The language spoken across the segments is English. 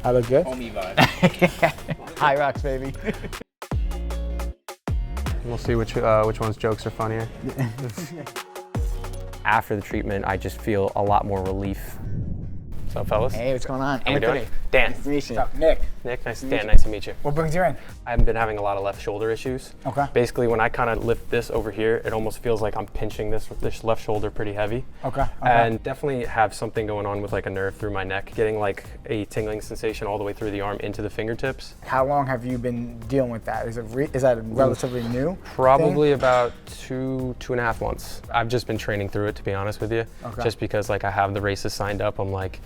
I look good? Homie vibe. Hyrox, baby. We'll see which one's jokes are funnier. After the treatment, I just feel a lot more relief. What's up, fellas? Hey, what's going on? How we Anthony. doing? Dan. Nice to meet you. What's up, Nick? Nick, nice to meet you. What brings you in? I've been having a lot of left shoulder issues. Okay. Basically, when I kind of lift this over here, it almost feels like I'm pinching this left shoulder pretty heavy. Okay. And definitely have something going on with like a nerve through my neck, getting like a tingling sensation all the way through the arm into the fingertips. How long have you been dealing with that? Is that relatively new? Probably about 2.5 months. I've just been training through it, to be honest with you. Okay. Just because like I have the races signed up, I'm like,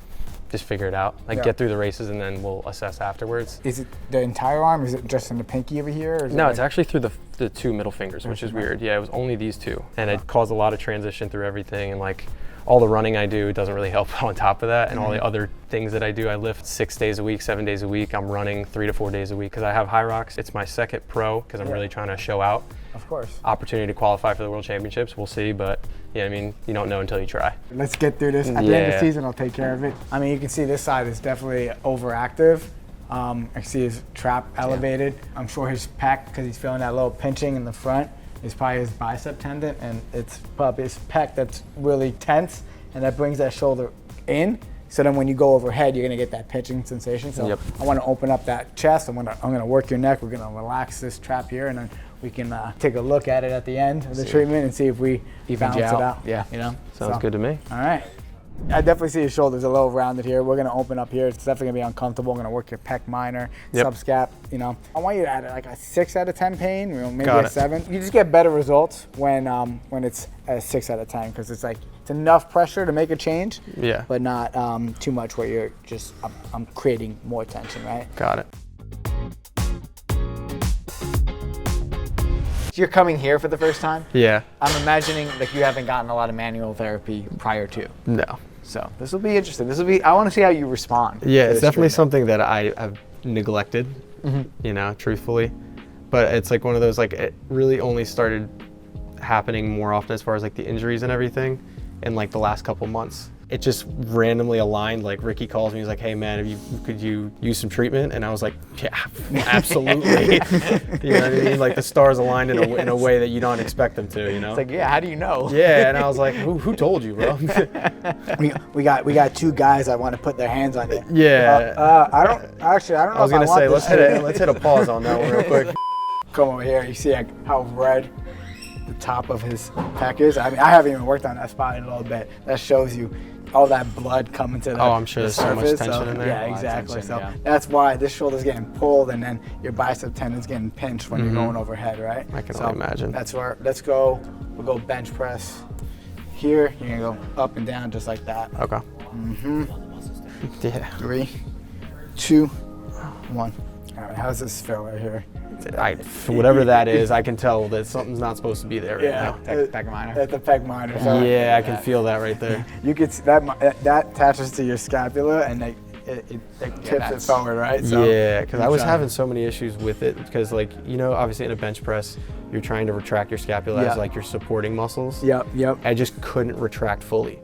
just figure it out. Like get through the races and then we'll assess afterwards. Is it the entire arm? Is it just in the pinky over here? Or is No, it it's actually through the two middle fingers, which is weird. Yeah, it was only these two. And it caused a lot of transition through everything, and like all the running I do doesn't really help on top of that. And all the other things that I do, I lift 6 days a week, 7 days a week. I'm running 3 to 4 days a week because I have Hyrox. It's my second pro because I'm really trying to show out. Of course. Opportunity to qualify for the World Championships, we'll see, but yeah, I mean, you don't know until you try. Let's get through this. At the end of the season, I'll take care of it. I mean, you can see this side is definitely overactive. I see his trap elevated. I'm sure his pec, because he's feeling that little pinching in the front, is probably his bicep tendon, and it's probably his pec that's really tense, and that brings that shoulder in. So then when you go overhead, you're gonna get that pinching sensation. So I wanna open up that chest. I'm gonna work your neck. We're gonna relax this trap here, and then we can take a look at it at the end of the treatment and see if we balance it out. Yeah, you know. Sounds good to me. All right. I definitely see his shoulders a little rounded here. We're gonna open up here. It's definitely gonna be uncomfortable. I'm gonna work your pec minor, subscap. You know, I want you to add like a 6 out of 10 pain, you know, maybe a 7. You just get better results when it's a 6 out of 10 because it's like it's enough pressure to make a change. Yeah. But not too much where you're just I'm creating more tension, right? Got it. You're coming here for the first time? Yeah. I'm imagining like you haven't gotten a lot of manual therapy prior to. No. So this will be interesting. I want to see how you respond. Yeah, it's definitely something that I have neglected, you know, truthfully. But it's like one of those, like it really only started happening more often as far as like the injuries and everything in like the last couple months. It just randomly aligned. Like Ricky calls me, he's like, hey man, could you use some treatment? And I was like, yeah, absolutely. You know what I mean? Like the stars aligned in a way that you don't expect them to, you know? It's like, yeah, how do you know? Yeah, and I was like, who told you, bro? we got 2 guys that want to put their hands on it. Yeah. I don't know. I was gonna say, let's hit a pause on that one real quick. Come over here. You see like, how red the top of his pec is? I mean, I haven't even worked on that spot in a little bit. That shows you all that blood coming to the I'm sure there's so much tension in there. Yeah, exactly. So that's why this shoulder's getting pulled, and then your bicep tendon's getting pinched when you're going overhead, right? I can only imagine. That's where. We'll go bench press. Here, you're gonna go up and down just like that. Okay. Yeah. 3, 2, 1. All right, how's this feel right here? Whatever that is, I can tell that something's not supposed to be there right now. Pec minor. That's the pec minor. So yeah, I can feel that right there. You could see that attaches to your scapula, and it tips it forward, right? So yeah, because I was having so many issues with it because, like, you know, obviously in a bench press, you're trying to retract your scapula as like your supporting muscles. Yep. I just couldn't retract fully.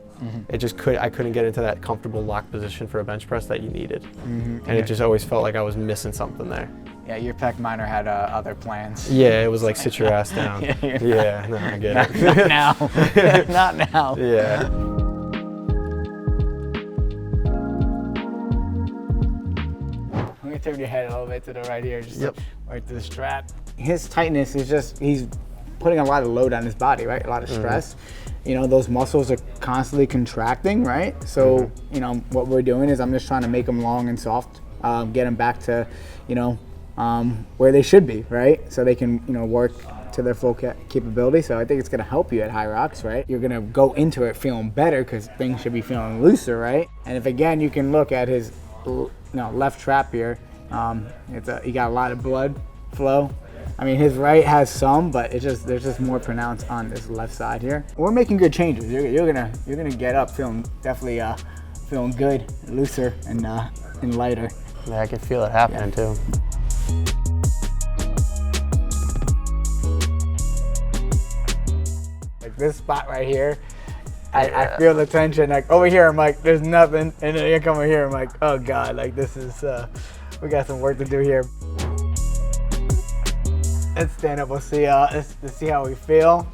I couldn't get into that comfortable lock position for a bench press that you needed. And it just always felt like I was missing something there. Yeah, your pec minor had other plans. Yeah, it was like sit your ass down. Yeah, no, I get it. Not now. Not now. Yeah. I'm gonna turn your head a little bit to the right here, just right to the strap. His tightness is just, he's putting a lot of load on his body, right? A lot of stress. You know, those muscles are constantly contracting, right? So, you know, what we're doing is I'm just trying to make them long and soft, get them back to, you know, where they should be, right? So they can, you know, work to their full capability. So I think it's gonna help you at Hyrox, right? You're gonna go into it feeling better because things should be feeling looser, right? And if again, you can look at his, left trap here, he got a lot of blood flow. I mean, his right has some, but there's just more pronounced on this left side here. We're making good changes. You're gonna get up feeling definitely feeling good, looser, and lighter. Yeah, I can feel it happening too. Like this spot right here, I feel the tension. Like over here, I'm like, there's nothing, and then you come over here, I'm like, oh god, like this is, we got some work to do here. Let's stand up. We'll see. Let's see how we feel.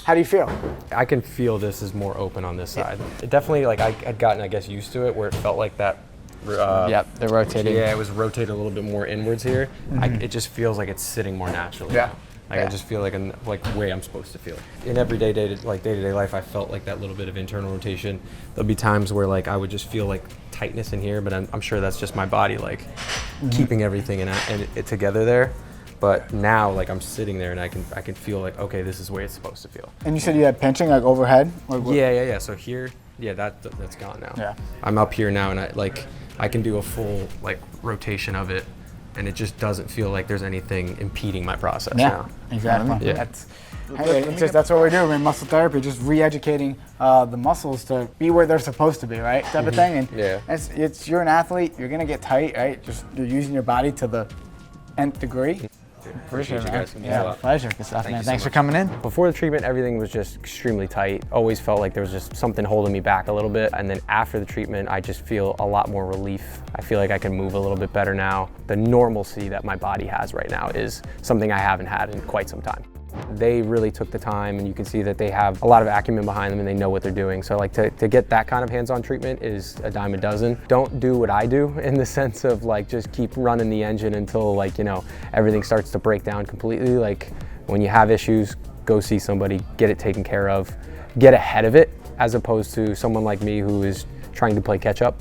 How do you feel? I can feel this is more open on this side. It definitely, like, I had gotten, I guess, used to it where it felt like that. Yep, they're rotating. Yeah, it was rotated a little bit more inwards here. It just feels like it's sitting more naturally. Yeah. Like, I just feel like the way I'm supposed to feel. In everyday day-to-day life, I felt like that little bit of internal rotation. There'll be times where like I would just feel like tightness in here, but I'm sure that's just my body like keeping everything and it together there. But now, like, I'm sitting there and I can feel like, okay, this is where it's supposed to feel. And you said you had pinching like overhead? Yeah. So here, yeah, that's gone now. Yeah. I'm up here now and I can do a full like rotation of it, and it just doesn't feel like there's anything impeding my process now. Exactly. Yeah. That's what we're doing in muscle therapy, just re-educating the muscles to be where they're supposed to be, right? Type of thing. And you're an athlete, you're gonna get tight, right? Just you're using your body to the nth degree. Appreciate you guys. Yeah, pleasure. Good stuff, man. Thanks for coming in. Before the treatment, everything was just extremely tight. Always felt like there was just something holding me back a little bit. And then after the treatment, I just feel a lot more relief. I feel like I can move a little bit better now. The normalcy that my body has right now is something I haven't had in quite some time. They really took the time, and you can see that they have a lot of acumen behind them and they know what they're doing. So like to get that kind of hands-on treatment is a dime a dozen. Don't do what I do in the sense of like just keep running the engine until like, you know, everything starts to break down completely. Like when you have issues, go see somebody, get it taken care of, get ahead of it, as opposed to someone like me who is trying to play catch up.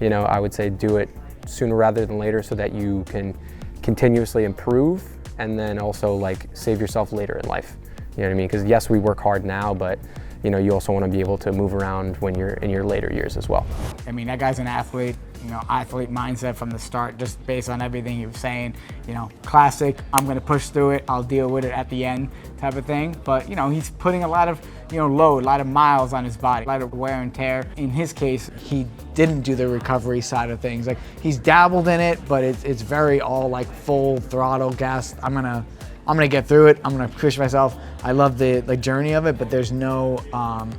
You know, I would say do it sooner rather than later so that you can continuously improve, and then also like save yourself later in life. You know what I mean? Because yes, we work hard now, but you know, you also want to be able to move around when you're in your later years as well. I mean, that guy's an athlete, you know, athlete mindset from the start, just based on everything he was saying, you know, classic, I'm going to push through it, I'll deal with it at the end type of thing. But, you know, he's putting a lot of, you know, load, a lot of miles on his body, a lot of wear and tear. In his case, he didn't do the recovery side of things. Like, he's dabbled in it, but it's very all like full throttle gas. I'm gonna get through it. I'm gonna push myself. I love the journey of it, but there's no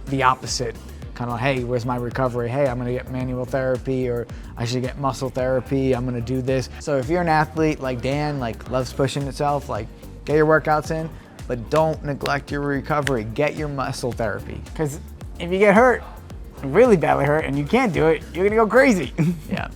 the opposite kind of, hey, where's my recovery? Hey, I'm gonna get manual therapy, or I should get muscle therapy. I'm gonna do this. So if you're an athlete like Dan, like loves pushing itself, like get your workouts in, but don't neglect your recovery. Get your muscle therapy, because if you get hurt, really badly hurt, and you can't do it, you're gonna go crazy. Yeah.